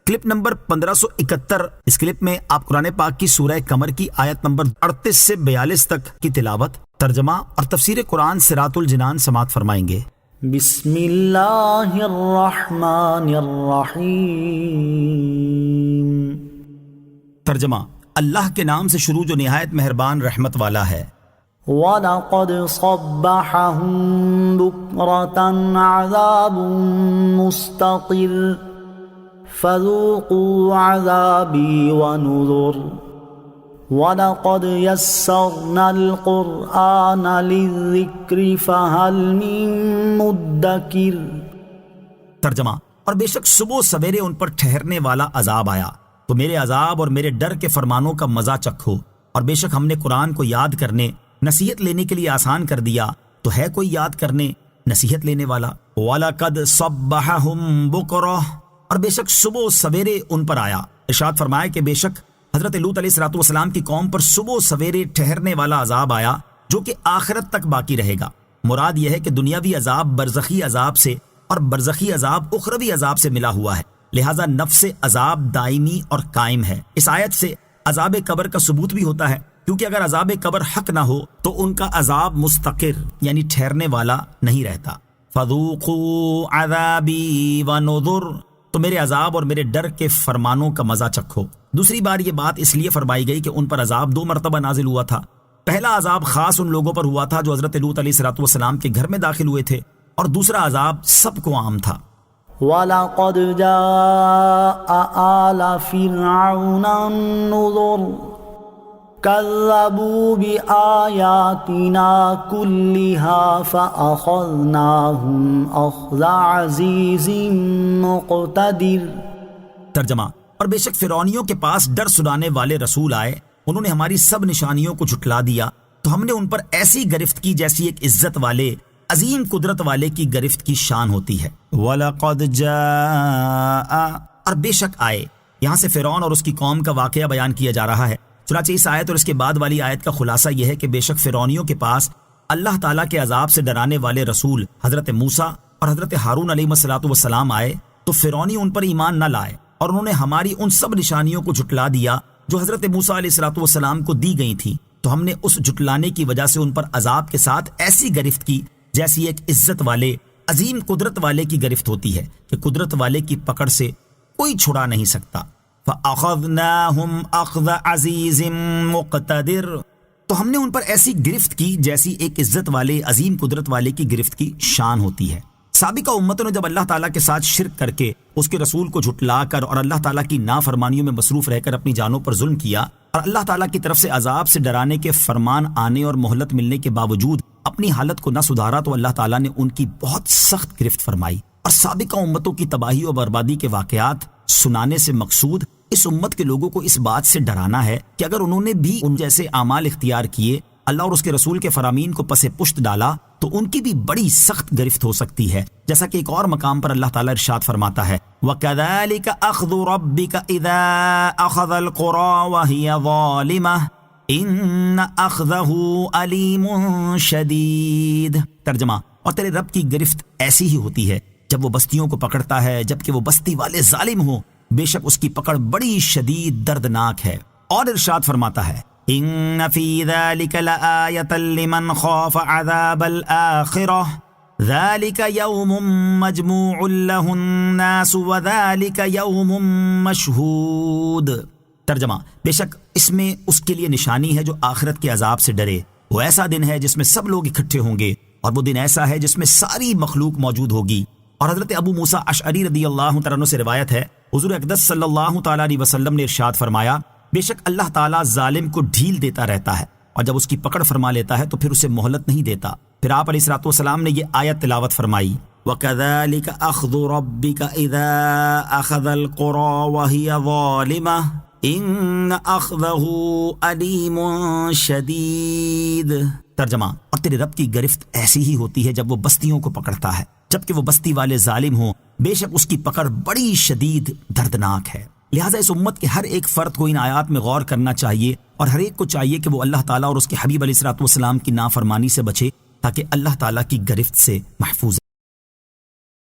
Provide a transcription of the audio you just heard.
Clip number 1571۔ اس clip میں آپ قرآن پاک کی سورہ قمر کی آیت نمبر 38 سے 42 تک کی تلاوت، ترجمہ اور تفسیر قرآن صراط الجنان سماعت فرمائیں گے۔ بسم اللہ الرحمن الرحیم۔ ترجمہ، اللہ کے نام سے شروع جو نہایت مہربان رحمت والا ہے۔ وَلَقَدْ صَبَّحَهُم بُكْرَةً عَذَابٌ مُسْتَقِرٌّ فَذُوقُوا عَذَابِي وَنُذُرِ وَلَقَدْ يَسَّرْنَا الْقُرْآنَ لِلذِّكْرِ فَهَلْ مِن مُدَّكِرٍ۔ ترجمہ، اور بے شک صبح سویرے ان پر ٹھہرنے والا عذاب آیا تو میرے عذاب اور میرے ڈر کے فرمانوں کا مزہ چکھو، اور بے شک ہم نے قرآن کو یاد کرنے نصیحت لینے کے لیے آسان کر دیا، تو ہے کوئی یاد کرنے نصیحت لینے والا۔ وَلَقَدْ صَبَّحَهُم بُكْرَةً، اور بے شک صبح سویرے ان پر آیا۔ ارشاد فرمایا کہ بے شک حضرت لوط علیہ السلام کی قوم پر صبح سویرے ٹھہرنے والا عذاب آیا جو کہ آخرت تک باقی رہے گا۔ مراد یہ ہے کہ دنیاوی عذاب برزخی عذاب سے اور برزخی عذاب اخروی عذاب سے ملا ہوا ہے، لہٰذا نفس عذاب دائمی اور قائم ہے۔ اس آیت سے عذاب قبر کا ثبوت بھی ہوتا ہے، کیونکہ اگر عذاب قبر حق نہ ہو تو ان کا عذاب مستقر یعنی ٹھہرنے والا نہیں رہتا۔ فَذُوقُوا عَذَابِي وَنُذُرِ، تو میرے عذاب اور میرے ڈر کے فرمانوں کا مزہ چکھو۔ دوسری بار یہ بات اس لیے فرمائی گئی کہ ان پر عذاب 2 مرتبہ نازل ہوا تھا۔ پہلا عذاب خاص ان لوگوں پر ہوا تھا جو حضرت لوط علیہ السلام کے گھر میں داخل ہوئے تھے، اور دوسرا عذاب سب کو عام تھا۔ وَلَقَدْ جَاءَ آلَ فِرْعَوْنَ النُّذُرُ كَذَّبُوا بِآيَاتِنَا كُلِّهَا فَأَخَذْنَاهُمْ أَخْذَ عَزِيزٍ مُقْتَدِرٍ۔ ترجمہ، اور بے شک فرعونیوں کے پاس ڈر سنانے والے رسول آئے، انہوں نے ہماری سب نشانیوں کو جھٹلا دیا تو ہم نے ان پر ایسی گرفت کی جیسی ایک عزت والے عظیم قدرت والے کی گرفت کی شان ہوتی ہے۔ وَلَقَدْ جَاءَ، اور بے شک آئے، یہاں سے فرعون اور اس کی قوم کا واقعہ بیان کیا جا رہا ہے۔ چنانچہ اس آیت اور اس کے بعد والی آیت کا خلاصہ یہ ہے کہ بے شک فرعونیوں کے پاس اللہ تعالیٰ کے عذاب سے ڈرانے والے رسول حضرت موسیٰ اور حضرت ہارون علیہ السلام آئے تو فرعونی ان پر ایمان نہ لائے، اور انہوں نے ہماری ان سب نشانیوں کو جھٹلا دیا جو حضرت موسیٰ علیہ السلام کو دی گئی تھیں، تو ہم نے اس جھٹلانے کی وجہ سے ان پر عذاب کے ساتھ ایسی گرفت کی جیسی ایک عزت والے عظیم قدرت والے کی گرفت ہوتی ہے کہ قدرت والے کی پکڑ سے کوئی چھڑا نہیں سکتا۔ فَأَخَذْنَاهُمْ أَخْذَ عَزِيزٍ مُقْتَدِرٍ، تو ہم نے ان پر ایسی گرفت کی جیسی ایک عزت والے عظیم قدرت والے کی گرفت کی شان ہوتی ہے۔ سابقہ امتوں نے جب اللہ تعالیٰ کے ساتھ شرک کر کے اس کے رسول کو جھٹلا کر اور اللہ تعالیٰ کی نافرمانیوں میں مصروف رہ کر اپنی جانوں پر ظلم کیا، اور اللہ تعالیٰ کی طرف سے عذاب سے ڈرانے کے فرمان آنے اور مہلت ملنے کے باوجود اپنی حالت کو نہ سدھارا تو اللہ تعالیٰ نے ان کی بہت سخت گرفت فرمائی۔ اور سابقہ امتوں کی تباہی اور بربادی کے واقعات سنانے سے مقصود اس امت کے لوگوں کو اس بات سے ڈرانا ہے کہ اگر انہوں نے بھی ان جیسے اعمال اختیار کیے، اللہ اور اس کے رسول کے فرامین کو پس پشت ڈالا، تو ان کی بھی بڑی سخت گرفت ہو سکتی ہے، جیسا کہ ایک اور مقام پر اللہ تعالیٰ ارشاد فرماتا ہے وَكَذَلِكَ أَخْذُ رَبِّكَ إِذَا أَخَذَ الْقُرَى وَهِيَ ظَالِمَةٌ إِنَّ أَخْذَهُ أَلِيمٌ شَدِيدٌ۔ ترجمہ، اور تیرے رب کی گرفت ایسی ہی ہوتی ہے جب وہ بستیوں کو پکڑتا ہے جبکہ وہ بستی والے ظالم ہوں، بے شک اس کی پکڑ بڑی شدید دردناک ہے۔ اور ارشاد فرماتا ہے إِنَّ فِي ذَلِكَ لَآيَةً لِمَنْ خَافَ عَذَابَ الْآخِرَةِ ذَلِكَ يَوْمٌ مَجْمُوعٌ لَهُ النَّاسُ وَذَلِكَ يَوْمٌ مَشْهُودٌ۔ ترجمہ، بے شک اس میں اس کے لیے نشانی ہے جو آخرت کے عذاب سے ڈرے، وہ ایسا دن ہے جس میں سب لوگ اکٹھے ہوں گے، اور وہ دن ایسا ہے جس میں ساری مخلوق موجود ہوگی۔ اور حضرت ابو موسیٰ اشعری رضی اللہ تعالیٰ عنہ سے روایت ہے، حضور اقدس صلی اللہ تعالیٰ علیہ وسلم نے ارشاد فرمایا، بے شک اللہ تعالیٰ ظالم کو ڈھیل دیتا رہتا ہے، اور جب اس کی پکڑ فرما لیتا ہے تو پھر اسے مہلت نہیں دیتا۔ پھر آپ علیہ السلام نے یہ آیت تلاوت فرمائی وَكَذَلِكَ أَخْذُ رَبِّكَ إِذَا أَخَذَ الْقُرَى وَهِيَ ظَالِمَةٌ إِنَّ أَخْذَهُ أَلِيمٌ شَدِيدٌ۔ ترجمہ، اور تیرے رب کی گرفت ایسی ہی ہوتی ہے جب وہ بستیوں کو پکڑتا ہے جبکہ وہ بستی والے ظالم ہوں، بے شک اس کی پکڑ بڑی شدید دردناک ہے۔ لہٰذا اس امت کے ہر ایک فرد کو ان آیات میں غور کرنا چاہیے، اور ہر ایک کو چاہیے کہ وہ اللہ تعالیٰ اور اس کے حبیب علیہ السلام کی نافرمانی سے بچے تاکہ اللہ تعالیٰ کی گرفت سے محفوظ